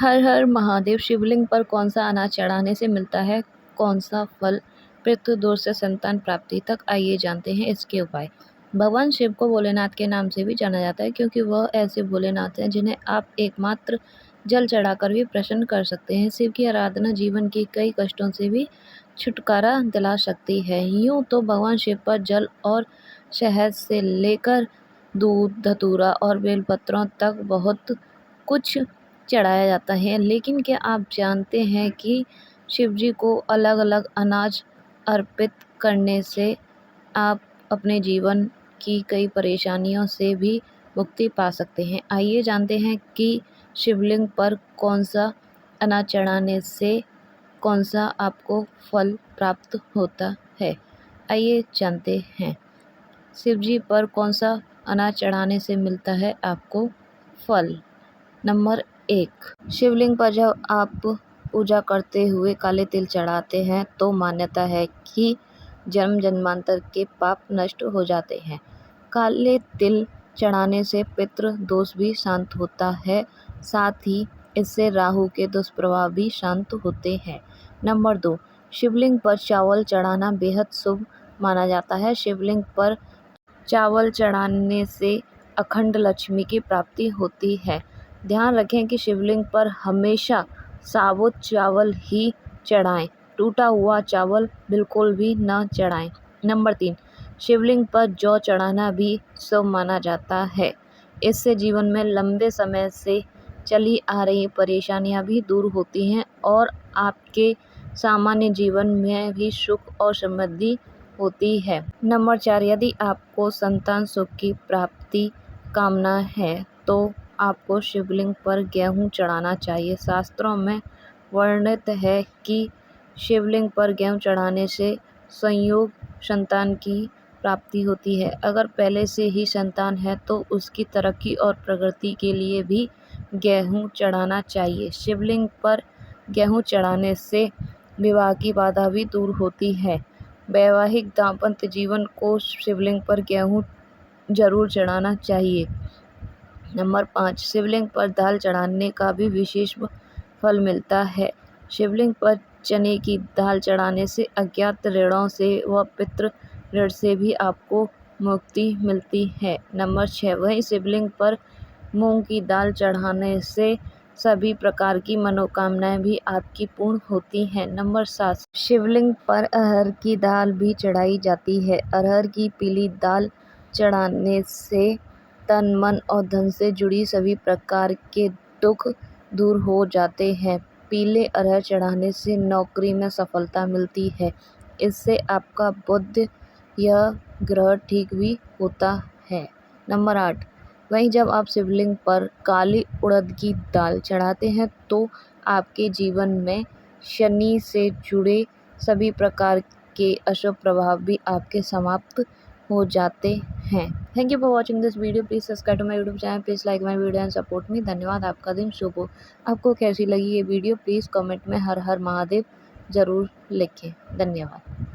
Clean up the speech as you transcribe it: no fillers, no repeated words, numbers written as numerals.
हर हर महादेव। शिवलिंग पर कौन सा अनाज चढ़ाने से मिलता है कौन सा फल? पितृ दोष से संतान प्राप्ति तक। आइए जानते हैं इसके उपाय। भगवान शिव को भोलेनाथ के नाम से भी जाना जाता है क्योंकि वह ऐसे भोलेनाथ हैं जिन्हें आप एकमात्र जल चढ़ाकर भी प्रसन्न कर सकते हैं। शिव की आराधना जीवन के कई कष्टों से भी छुटकारा दिला सकती है। यूँ तो भगवान शिव पर जल और शहद से लेकर दूध, धतूरा और बेलपत्रों तक बहुत कुछ चढ़ाया जाता है, लेकिन क्या आप जानते हैं कि शिव जी को अलग अलग अनाज अर्पित करने से आप अपने जीवन की कई परेशानियों से भी मुक्ति पा सकते हैं। आइए जानते हैं कि शिवलिंग पर कौन सा अनाज चढ़ाने से कौन सा आपको फल प्राप्त होता है। आइए जानते हैं शिव जी पर कौन सा अनाज चढ़ाने से मिलता है आपको फल। नंबर 1, शिवलिंग पर जब आप पूजा करते हुए काले तिल चढ़ाते हैं तो मान्यता है कि जन्म जन्मांतर के पाप नष्ट हो जाते हैं। काले तिल चढ़ाने से पितृ दोष भी शांत होता है, साथ ही इससे राहु के दुष्प्रभाव भी शांत होते हैं। नंबर 2, शिवलिंग पर चावल चढ़ाना बेहद शुभ माना जाता है। शिवलिंग पर चावल चढ़ाने से अखंड लक्ष्मी की प्राप्ति होती है। ध्यान रखें कि शिवलिंग पर हमेशा साबुत चावल ही चढ़ाएं, टूटा हुआ चावल बिल्कुल भी न चढ़ाएं। नंबर 3, शिवलिंग पर जौ चढ़ाना भी शुभ माना जाता है। इससे जीवन में लंबे समय से चली आ रही परेशानियां भी दूर होती हैं और आपके सामान्य जीवन में भी सुख और समृद्धि होती है। नंबर 4, यदि आपको संतान सुख की प्राप्ति कामना है तो आपको शिवलिंग पर गेहूं चढ़ाना चाहिए। शास्त्रों में वर्णित है कि शिवलिंग पर गेहूं चढ़ाने से संयोग संतान की प्राप्ति होती है। अगर पहले से ही संतान है तो उसकी तरक्की और प्रगति के लिए भी गेहूं चढ़ाना चाहिए। शिवलिंग पर गेहूं चढ़ाने से विवाह की बाधा भी दूर होती है। वैवाहिक दाम्पत्य जीवन को शिवलिंग पर गेहूं जरूर चढ़ाना चाहिए। नंबर 5, शिवलिंग पर दाल चढ़ाने का भी विशेष फल मिलता है। शिवलिंग पर चने की दाल चढ़ाने से अज्ञात ऋणों से व पितृ ऋण से भी आपको मुक्ति मिलती है। नंबर 6, वहीं शिवलिंग पर मूंग की दाल चढ़ाने से सभी प्रकार की मनोकामनाएं भी आपकी पूर्ण होती हैं। नंबर 7, शिवलिंग पर अरहर की दाल भी चढ़ाई जाती है। अरहर की पीली दाल चढ़ाने से तन, मन और धन से जुड़ी सभी प्रकार के दुख दूर हो जाते हैं। पीले अरहर चढ़ाने से नौकरी में सफलता मिलती है। इससे आपका बुध यह ग्रह ठीक भी होता है। नंबर 8, वहीं जब आप शिवलिंग पर काली उड़द की दाल चढ़ाते हैं तो आपके जीवन में शनि से जुड़े सभी प्रकार के अशुभ प्रभाव भी आपके समाप्त हो जाते हैं। Thank you for watching this video. Please subscribe to my YouTube channel. Please like my video and support me. धन्यवाद। आपका दिन शुभ हो। आपको कैसी लगी ये वीडियो प्लीज़ कमेंट में हर हर महादेव ज़रूर लिखें। धन्यवाद।